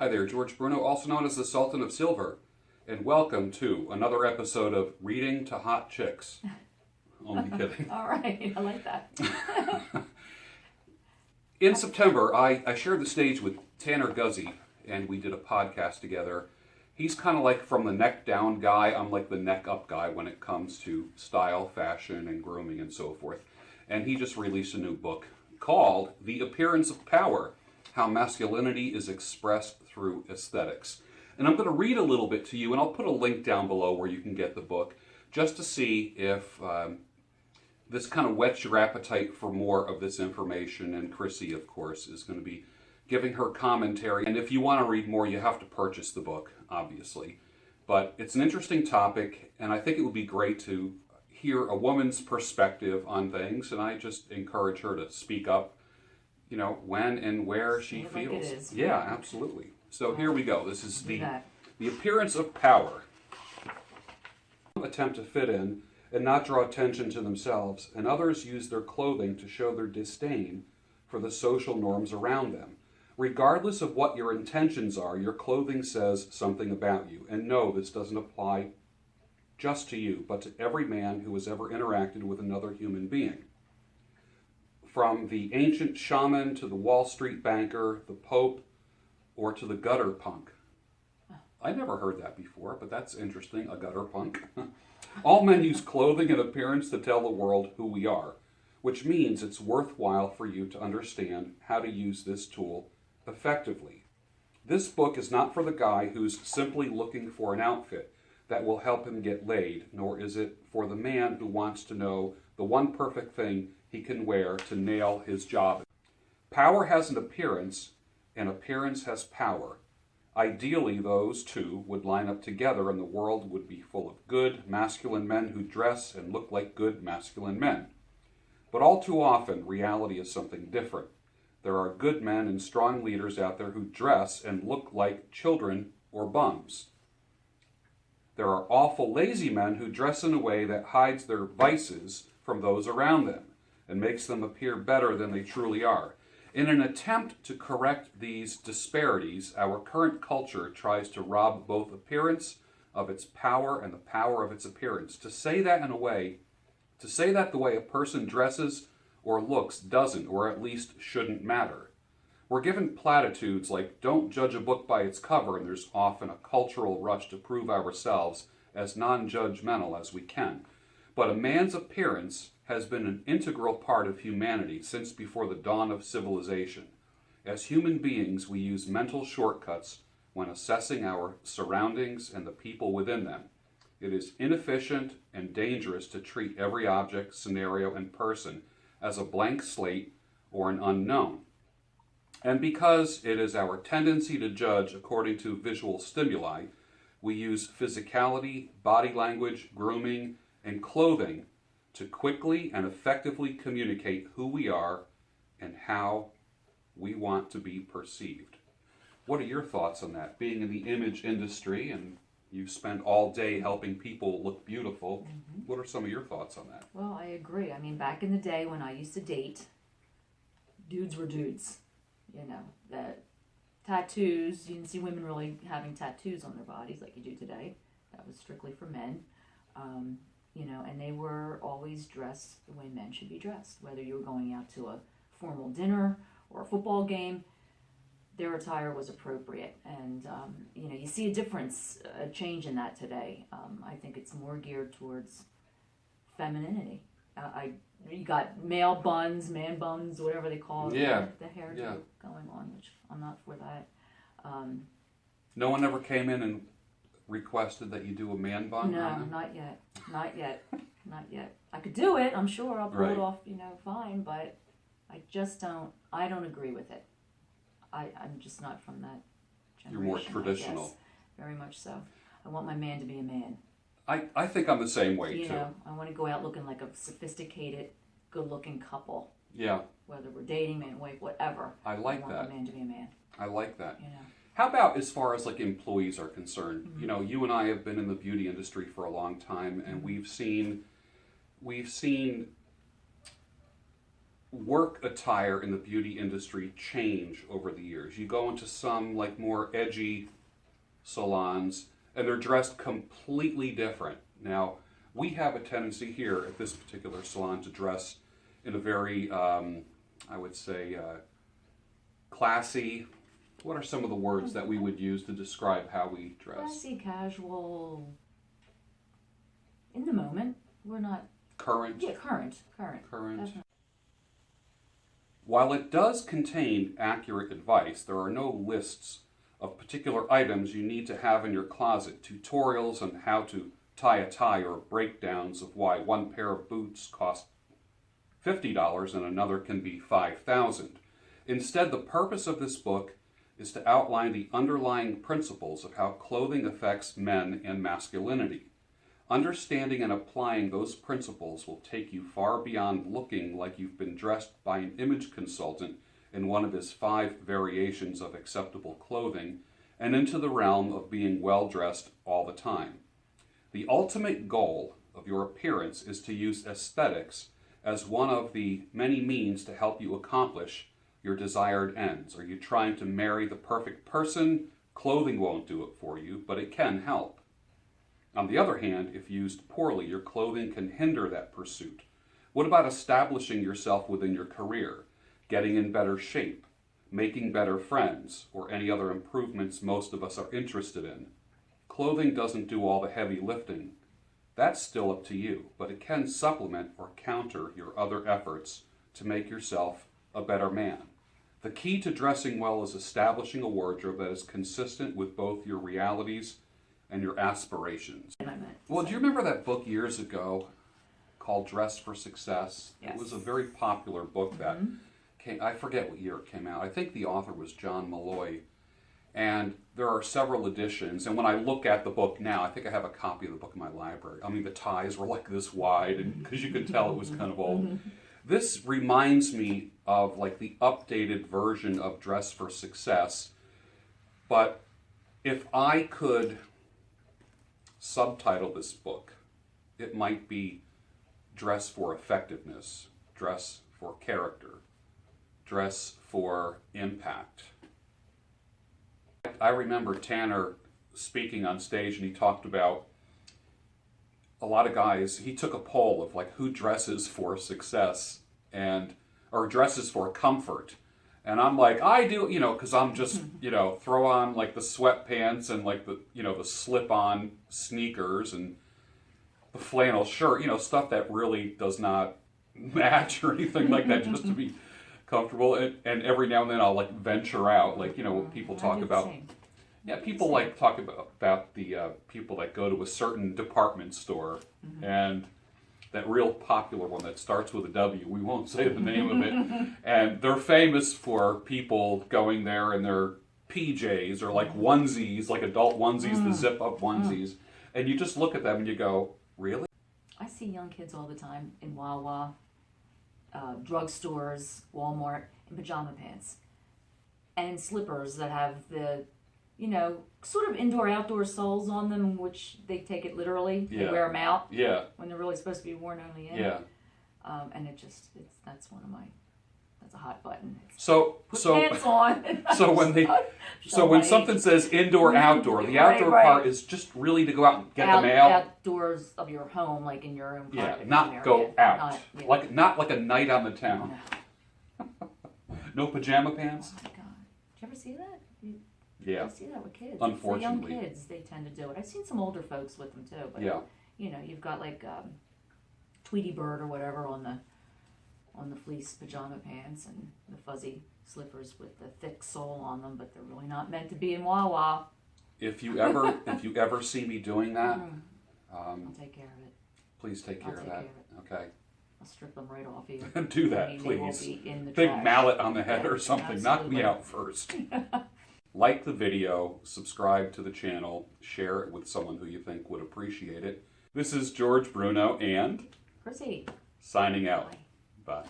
Hi there, George Bruno, also known as the Sultan of Silver, and welcome to another episode of Reading to Hot Chicks. Only kidding. All right, I like that. In September, I shared the stage with Tanner Guzy, and we did a podcast together. He's kind of like from the neck down guy. I'm like the neck up guy when it comes to style, fashion, and grooming and so forth. And he just released a new book called The Appearance of Power: How Masculinity is Expressed Through Aesthetics. And I'm going to read a little bit to you, and I'll put a link down below where you can get the book, just to see if this kind of whets your appetite for more of this information. And Chrissy, of course, is going to be giving her commentary. And if you want to read more, you have to purchase the book, obviously. But it's an interesting topic, and I think it would be great to hear a woman's perspective on things, and I just encourage her to speak up, you know, when and where she feels. Like it is. Yeah, absolutely. So here we go. This is the appearance of power. Attempt to fit in and not draw attention to themselves, and others use their clothing to show their disdain for the social norms around them. Regardless of what your intentions are, your clothing says something about you. And no, this doesn't apply just to you, but to every man who has ever interacted with another human being. From the ancient shaman to the Wall Street banker, the Pope, or to the gutter punk. I never heard that before, but that's interesting, a gutter punk. All men use clothing and appearance to tell the world who we are, which means it's worthwhile for you to understand how to use this tool effectively. This book is not for the guy who's simply looking for an outfit that will help him get laid, nor is it for the man who wants to know the one perfect thing he can wear to nail his job. Power has an appearance, and appearance has power. Ideally, those two would line up together and the world would be full of good, masculine men who dress and look like good, masculine men. But all too often, reality is something different. There are good men and strong leaders out there who dress and look like children or bums. There are awful lazy men who dress in a way that hides their vices from those around them and makes them appear better than they truly are. In an attempt to correct these disparities, our current culture tries to rob both appearance of its power and the power of its appearance. To say that the way a person dresses or looks doesn't, or at least shouldn't matter. We're given platitudes like, don't judge a book by its cover, and there's often a cultural rush to prove ourselves as non-judgmental as we can. But a man's appearance has been an integral part of humanity since before the dawn of civilization. As human beings, we use mental shortcuts when assessing our surroundings and the people within them. It is inefficient and dangerous to treat every object, scenario, and person as a blank slate or an unknown. And because it is our tendency to judge according to visual stimuli, we use physicality, body language, grooming, and clothing to quickly and effectively communicate who we are and how we want to be perceived. What are your thoughts on that? Being in the image industry, and you've spent all day helping people look beautiful, what are some of your thoughts on that? Well, I agree. I mean, back in the day when I used to date, dudes were dudes. You know, that tattoos, you didn't see women really having tattoos on their bodies like you do today. That was strictly for men. You know, and they were always dressed the way men should be dressed. Whether you were going out to a formal dinner or a football game, their attire was appropriate. And, you know, you see a difference, a change in that today. I think it's more geared towards femininity. You got male buns, man buns, whatever they call it. Yeah. The hairdo going on, which I'm not for that. No one ever came in and requested that you do a man bun? No, not yet. Not yet. Not yet. I could do it, I'm sure. I'll pull it off, you know, fine, but I just I don't agree with it. I'm just not from that generation. You're more traditional. Very much so. I want my man to be a man. I think I'm the same way, you too. know, I want to go out looking like a sophisticated, good-looking couple. Yeah. Whether we're dating, man, wife, whatever. I like that. I want my man to be a man. I like that. You know. How about as far as like employees are concerned? You know, you and I have been in the beauty industry for a long time, and we've seen work attire in the beauty industry change over the years. You go into some like more edgy salons and they're dressed completely different. Now, we have a tendency here at this particular salon to dress in a very, I would say, classy. What are some of the words that we would use to describe how we dress? Classy, casual, in the moment. We're not... Current? Yeah, current. Definitely. While it does contain accurate advice, there are no lists of particular items you need to have in your closet, tutorials on how to tie a tie, or breakdowns of why one pair of boots cost $50 and another can be $5,000. Instead, the purpose of this book is to outline the underlying principles of how clothing affects men and masculinity. Understanding and applying those principles will take you far beyond looking like you've been dressed by an image consultant in one of his 5 variations of acceptable clothing, and into the realm of being well-dressed all the time. The ultimate goal of your appearance is to use aesthetics as one of the many means to help you accomplish your desired ends. Are you trying to marry the perfect person? Clothing won't do it for you, but it can help. On the other hand, if used poorly, your clothing can hinder that pursuit. What about establishing yourself within your career, getting in better shape, making better friends, or any other improvements most of us are interested in? Clothing doesn't do all the heavy lifting. That's still up to you, but it can supplement or counter your other efforts to make yourself a better man. The key to dressing well is establishing a wardrobe that is consistent with both your realities and your aspirations. Well, do you remember that book years ago called Dress for Success? Yes. It was a very popular book that came, I forget what year it came out. I think the author was John Malloy. And there are several editions, and when I look at the book now, I think I have a copy of the book in my library. I mean, the ties were like this wide, and because you could tell it was kind of old. This reminds me of like the updated version of Dress for Success, but if I could subtitle this book, it might be Dress for Effectiveness, Dress for Character, Dress for Impact. I remember Tanner speaking on stage, and he talked about a lot of guys. He took a poll of like who dresses for success or dresses for comfort. And I'm like, I do, because I'm just, throw on like the sweatpants and like the, the slip-on sneakers and the flannel shirt, stuff that really does not match or anything like that, just to be comfortable. And every now and then I'll like venture out, like, people talk about, people like talk about the people that go to a certain department store, and that real popular one that starts with a W, we won't say the name of it, and they're famous for people going there in their PJs or like onesies, like adult onesies, the zip-up onesies, and you just look at them and you go, really? I see young kids all the time in Wawa, drugstores, Walmart, in pajama pants and slippers that have the, sort of indoor-outdoor soles on them, which they take it literally. They wear them out. Yeah. When they're really supposed to be worn only in. Yeah. And that's a hot button. Put pants on. So when something says indoor-outdoor, the outdoor part is just really to go out and get the mail. Outdoors of your home, like in your own private not area. go out. Not like a night on the town. No. No pajama pants? Oh my God. Did you ever see that? Yeah. I see that with kids. Unfortunately. The young kids, they tend to do it. I've seen some older folks with them too. But, you've got like Tweety Bird or whatever on the fleece pajama pants and the fuzzy slippers with the thick sole on them, but they're really not meant to be in Wawa. If you ever see me doing that, I'll take care of it. Please take care of that. Okay. I'll strip them right off you. Do that, please. They will be in the big trash. mallet on the head or something. Absolutely. Knock me out first. Like the video, subscribe to the channel, share it with someone who you think would appreciate it. This is George Bruno and Guzy. signing out. Bye.